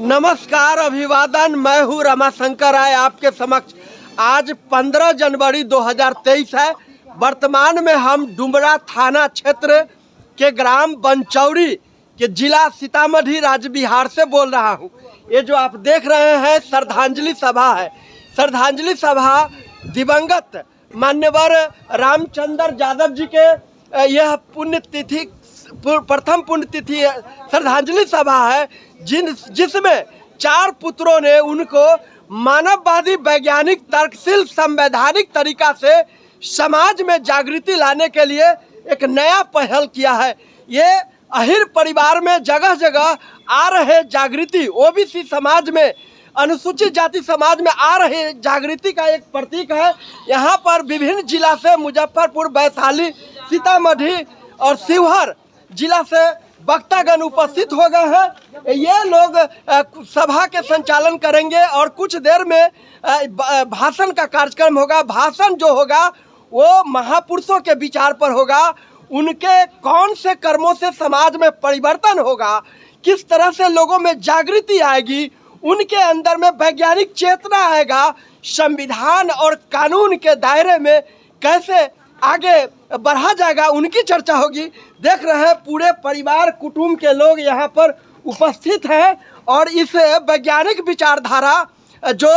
नमस्कार, अभिवादन। मैं हूँ रमाशंकर राय आपके समक्ष। आज 15 जनवरी 2023 है। वर्तमान में हम डुमरा थाना क्षेत्र के ग्राम बनचौरी के जिला सीतामढ़ी राज्य बिहार से बोल रहा हूँ। ये जो आप देख रहे हैं श्रद्धांजलि सभा है। श्रद्धांजलि सभा दिवंगत मान्यवर रामचंद्र यादव जी के यह पुण्यतिथि प्रथम पुण्यतिथि श्रद्धांजलि सभा है, जिसमें 4 पुत्रों ने उनको मानववादी, वैज्ञानिक, तर्कशील, संवैधानिक तरीका से समाज में जागृति लाने के लिए एक नया पहल किया है। ये अहिर परिवार में जगह जगह आ रहे जागृति, ओबीसी समाज में, अनुसूचित जाति समाज में आ रहे जागृति का एक प्रतीक है। यहाँ पर विभिन्न जिला से मुजफ्फरपुर, वैशाली, सीतामढ़ी और शिवहर जिला से वक्तागण उपस्थित हो गए हैं। ये लोग सभा के संचालन करेंगे और कुछ देर में भाषण का कार्यक्रम होगा। भाषण जो होगा वो महापुरुषों के विचार पर होगा। उनके कौन से कर्मों से समाज में परिवर्तन होगा, किस तरह से लोगों में जागृति आएगी, उनके अंदर में वैज्ञानिक चेतना आएगा, संविधान और कानून के दायरे में कैसे आगे बढ़ा जाएगा, उनकी चर्चा होगी। देख रहे हैं पूरे परिवार कुटुंब के लोग यहाँ पर उपस्थित हैं और इस वैज्ञानिक विचारधारा जो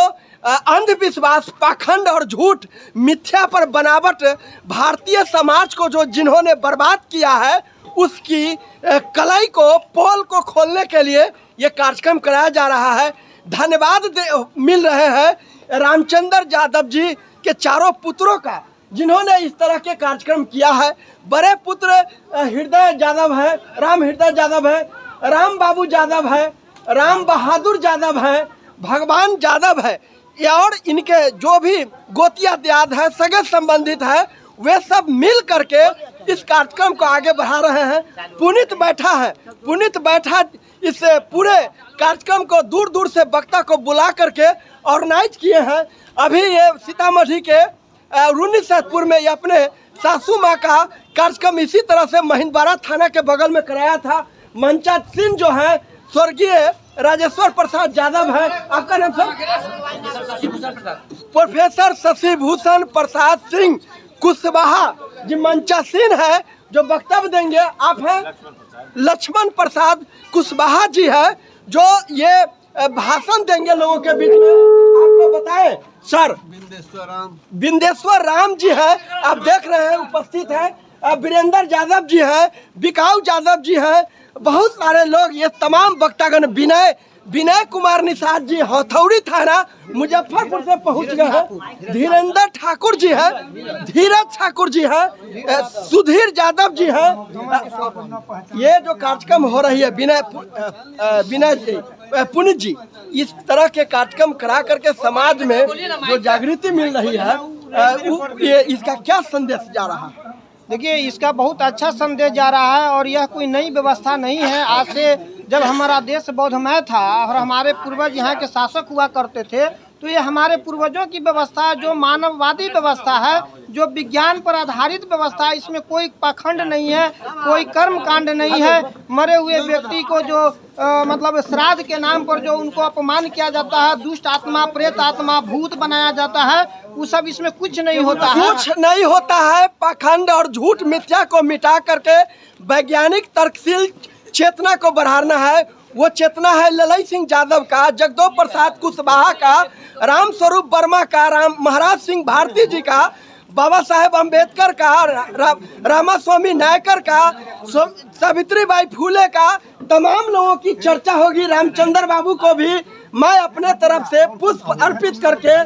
अंधविश्वास, पाखंड और झूठ, मिथ्या पर बनावट भारतीय समाज को जो जिन्होंने बर्बाद किया है, उसकी कलाई को, पोल को खोलने के लिए ये कार्यक्रम कराया जा रहा है। धन्यवाद मिल रहे हैं रामचंद्र यादव जी के 4 पुत्रों का, जिन्होंने इस तरह के कार्यक्रम किया है। बड़े पुत्र हृदय यादव है, राम हृदय यादव है, राम बाबू यादव है, राम बहादुर यादव है, भगवान यादव है, और इनके जो भी गोतिया दियाद है, सगे संबंधित है, वे सब मिल करके इस कार्यक्रम को आगे बढ़ा रहे हैं। पुनीत बैठा है, पुनीत बैठा इस पूरे कार्यक्रम को दूर दूर से वक्ता को बुला करके ऑर्गेनाइज किए हैं। अभी ये सीतामढ़ी के रुन्नीसैदपुर में ये अपने सासू माँ का कार्यक्रम इसी तरह से महिंदवाड़ा थाना के बगल में कराया था। मंचा सिंह जो है स्वर्गीय राजेश्वर प्रसाद यादव है, आपका नाम सर? प्रोफेसर शशिभूषण प्रसाद सिंह कुशवाहा जी मंचा सिंह है जो वक्तव्य देंगे। आप हैं लक्ष्मण प्रसाद कुशवाहा जी है जो ये भाषण देंगे लोगों के बीच में। आपको बताएं सर, बिंदेश्वर राम जी है, आप देख रहे हैं उपस्थित है। वीरेंद्र यादव जी है, बिकाऊ यादव जी है, बहुत सारे लोग, ये तमाम वक्तागण, विनय कुमार निषाद जी हथौड़ी थाना मुजफ्फरपुर से पहुंच गए हैं। धीरेन्द्र ठाकुर जी है, धीरज ठाकुर जी है, सुधीर यादव जी है। ये जो कार्यक्रम हो रही है विनय पुनित जी, इस तरह के कार्यक्रम करा करके समाज में जो जागृति मिल रही है, ये इसका क्या संदेश जा रहा है? देखिए, इसका बहुत अच्छा संदेश जा रहा है और यह कोई नई व्यवस्था नहीं है। आज से जब हमारा देश बौद्धमय था और हमारे पूर्वज यहाँ के शासक हुआ करते थे, तो ये हमारे पूर्वजों की व्यवस्था, जो मानववादी व्यवस्था है, जो विज्ञान पर आधारित व्यवस्था है, इसमें कोई पाखंड नहीं है, कोई कर्म कांड नहीं है। मरे हुए व्यक्ति को जो मतलब श्राद्ध के नाम पर जो उनको अपमान किया जाता है, दुष्ट आत्मा, प्रेत आत्मा, भूत बनाया जाता है, वो सब इसमें कुछ नहीं होता है। कुछ नहीं होता है। पाखंड और झूठ मिथ्या को मिटा करके वैज्ञानिक तर्कशील चेतना को बढ़ाना है। वो चेतना है ललई सिंह यादव का, जगदो प्रसाद कुशवाहा का, राम स्वरूप वर्मा का, राम महाराज सिंह भारती जी का, बाबा साहेब अम्बेडकर का, रामास्वामी नायकर का, सावित्रीबाई फूले का, तमाम लोगों की चर्चा होगी। रामचंद्र बाबू को भी मैं अपने तरफ से पुष्प अर्पित करके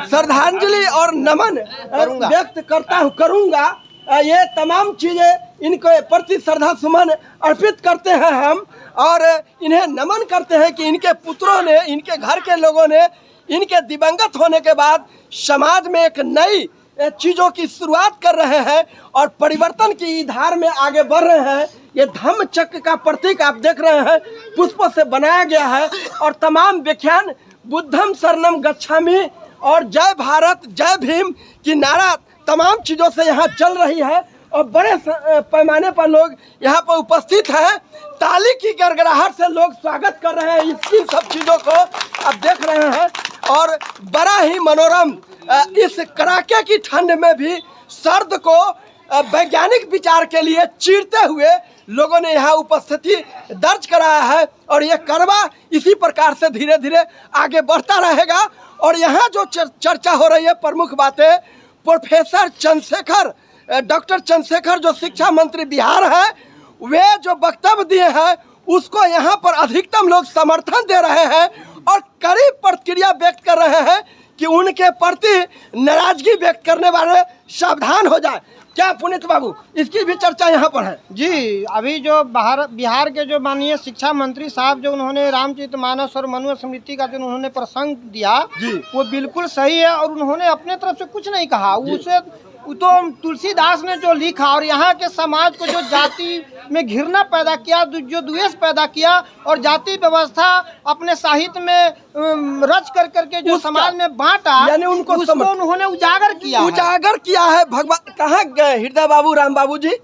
श्रद्धांजलि और नमन व्यक्त करूंगा। ये तमाम चीजें इनके प्रति श्रद्धा सुमन अर्पित करते हैं हम, और इन्हें नमन करते हैं कि इनके पुत्रों ने, इनके घर के लोगों ने, इनके दिवंगत होने के बाद समाज में एक नई चीज़ों की शुरुआत कर रहे हैं और परिवर्तन की धार में आगे बढ़ रहे हैं। ये धम्म चक्र का प्रतीक आप देख रहे हैं, पुष्पों से बनाया गया है, और तमाम व्याख्यान बुद्धम शरणम गच्छामि और जय भारत, जय भीम की नारा तमाम चीज़ों से यहाँ चल रही है। और बड़े पैमाने पर लोग यहाँ पर उपस्थित हैं। ताली की गड़गड़ाहट से लोग स्वागत कर रहे हैं इसकी सब चीज़ों को आप देख रहे हैं। और बड़ा ही मनोरम इस कड़ाके की ठंड में भी सर्द को वैज्ञानिक विचार के लिए चीरते हुए लोगों ने यहाँ उपस्थिति दर्ज कराया है। और ये करवा इसी प्रकार से धीरे धीरे आगे बढ़ता रहेगा। और यहाँ जो चर्चा हो रही है, प्रमुख बातें, प्रोफेसर चंद्रशेखर, डॉक्टर चंद्रशेखर जो शिक्षा मंत्री बिहार है, वे जो वक्तव्य दिए हैं उसको यहाँ पर अधिकतम लोग समर्थन दे रहे हैं और कड़ी प्रतिक्रिया व्यक्त कर रहे हैं कि उनके प्रति नाराजगी व्यक्त करने वाले सावधान हो जाए। क्या पुनीत बाबू, इसकी भी चर्चा यहाँ पर है? जी, अभी जो बिहार के जो माननीय शिक्षा मंत्री साहब जो उन्होंने रामचरितमानस और मनु स्मृति का जो उन्होंने प्रसंग दिया वो बिल्कुल सही है। और उन्होंने अपने तरफ से कुछ नहीं कहा, उसे तो तुलसीदास ने जो लिखा और यहाँ के समाज को जो जाति में घृणा पैदा किया, जो द्वेष पैदा किया और जाति व्यवस्था अपने साहित्य में रच कर करके जो समाज में बांटा, यानी उनको उन्होंने उजागर किया है। भगवान कहाँ गए हृदय बाबू, राम बाबू जी?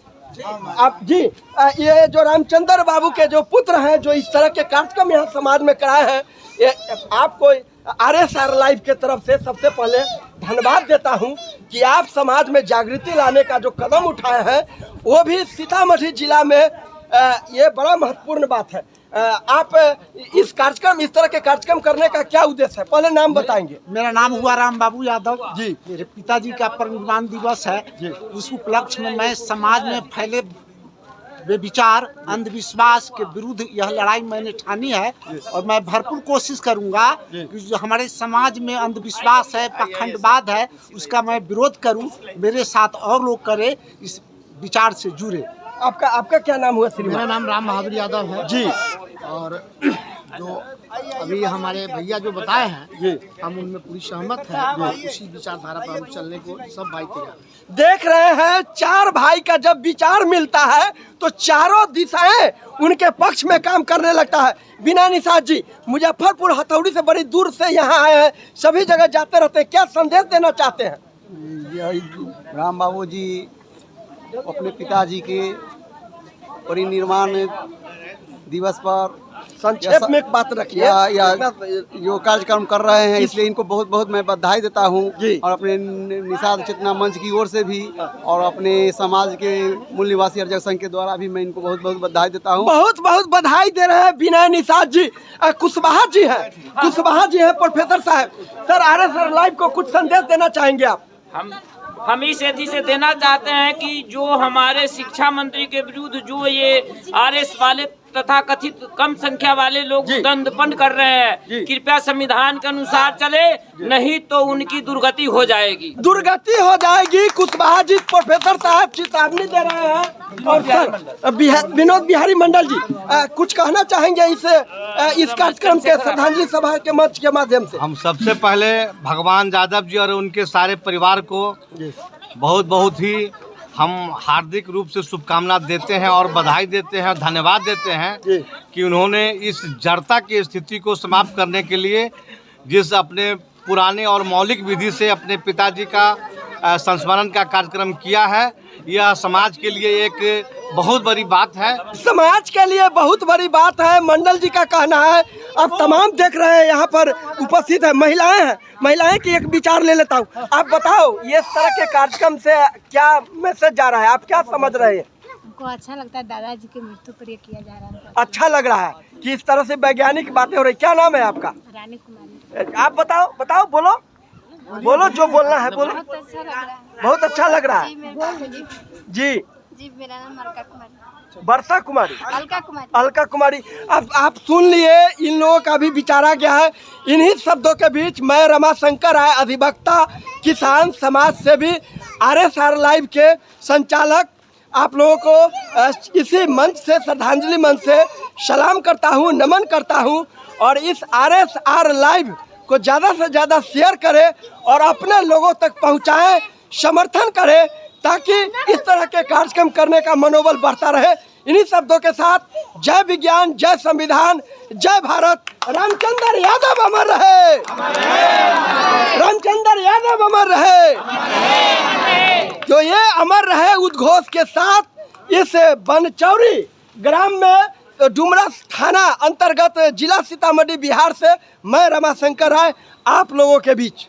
आप जी, ये जो रामचंद्र बाबू के जो पुत्र हैं जो इस तरह के कार्यक्रम यहाँ समाज में कराए हैं, ये आपको RSR लाइव के तरफ से सबसे पहले धन्यवाद देता हूँ कि आप समाज में जागृति लाने का जो कदम उठाए हैं वो भी सीतामढ़ी जिला में ये बड़ा महत्वपूर्ण बात है। आप इस तरह के कार्यक्रम करने का क्या उद्देश्य है? पहले नाम बताएंगे। मेरा नाम हुआ राम बाबू यादव जी। मेरे पिताजी का परिनिर्वाण दिवस है जी। उस उपलक्ष्य में मैं समाज में फैले बेविचार अंधविश्वास के विरुद्ध यह लड़ाई मैंने ठानी है और मैं भरपूर कोशिश करूंगा कि जो हमारे समाज में अंधविश्वास है, पखंडवाद है, उसका मैं विरोध करूं, मेरे साथ और लोग करें, इस विचार से जुड़े। आपका क्या नाम हुआ श्रीमान? मेरा नाम राम बहादुर यादव है जी। और जो अभी हमारे भैया जो बताए हैं हम उनमें पूरी सहमत है। उसी विचारधारा पर हम चलने को सब भाई तैयार। देख रहे हैं, चार भाई का जब विचार मिलता है तो चारों दिशाएं उनके पक्ष में काम करने लगता है। बिना निषाद जी, मुजफ्फरपुर हथौड़ी से बड़ी दूर से यहाँ आए हैं, सभी जगह जाते रहते हैं, क्या संदेश देना चाहते हैं? राम बाबू जी अपने पिताजी के परिनिर्वाण दिवस पर संक्षेप में एक बात रखिए। जो कार्यक्रम कर रहे हैं इसलिए इनको बहुत बहुत मैं बधाई देता हूं। और अपने निषाद चेतना मंच की ओर से भी और अपने समाज के मूल निवासी अर्जक संघ के द्वारा भी मैं इनको बहुत बहुत बधाई देता हूं। बहुत बहुत बधाई दे रहे हैं विनय निषाद जी। कुशवाहा जी हैं, प्रोफेसर साहब। सर, RSR लाइव को कुछ संदेश देना चाहेंगे आप? हम इस यदि से देना चाहते हैं कि जो हमारे शिक्षा मंत्री के विरुद्ध जो ये RS वाले तथा कथित कम संख्या वाले लोग दंडपंड कर रहे हैं, कृपया संविधान के अनुसार चले, नहीं तो उनकी दुर्गति हो जाएगी। कुशवाहा जी प्रोफेसर साहब चेतावनी दे रहे हैं। और सर विनोद बिहारी मंडल जी कुछ कहना चाहेंगे इस कार्यक्रम के श्रद्धांजलि सभा के मंच के माध्यम से? हम सबसे पहले भगवान यादव जी और उनके सारे परिवार को बहुत बहुत ही हम हार्दिक रूप से शुभकामना देते हैं और बधाई देते हैं, धन्यवाद देते हैं कि उन्होंने इस जड़ता की स्थिति को समाप्त करने के लिए जिस अपने पुराने और मौलिक विधि से अपने पिताजी का संस्मरण का कार्यक्रम किया है, यह समाज के लिए एक बहुत बड़ी बात है। समाज के लिए बहुत बड़ी बात है, मंडल जी का कहना है। आप तमाम देख रहे हैं यहाँ पर उपस्थित है, महिलाएं हैं। महिलाएं की एक विचार ले लेता हूँ। आप बताओ, ये इस तरह के कार्यक्रम से क्या मैसेज जा रहा है, आप क्या समझ रहे हैं? हमको अच्छा लगता है, दादाजी की मृत्यु पर ये किया जा रहा है। अच्छा लग रहा है कि इस तरह से वैज्ञानिक बातें हो रही। क्या नाम है आपका? रानी कुमारी। आप बताओ, बोलो जो बोलना है बोलो। बहुत अच्छा लग रहा है। बहुत अच्छा लग रहा है जी। जी, मेरा नाम अलका कुमारी। वर्षा कुमारी, अलका कुमारी। अब आप सुन लिए, इन लोगों का भी विचारा गया है। इन्हीं शब्दों के बीच मैं रमाशंकर राय, अधिवक्ता, किसान समाज सेवी, RSR लाइव के संचालक, आप लोगों को इसी मंच से, श्रद्धांजलि मंच से सलाम करता हूँ, नमन करता हूँ। और इस RSR लाइव को ज़्यादा से ज़्यादा शेयर करें और अपने लोगों तक पहुँचाएं, समर्थन करें, ताकि इस तरह के कार्यक्रम करने का मनोबल बढ़ता रहे। इन्हीं शब्दों के साथ जय विज्ञान, जय संविधान, जय भारत। रामचंद्र यादव अमर रहे, रामचंद्र यादव अमर रहे। तो ये अमर रहे उद्घोष के साथ इस बनचौरी ग्राम में डुमरा थाना अंतर्गत जिला सीतामढ़ी बिहार से मैं रमाशंकर राय आप लोगों के बीच।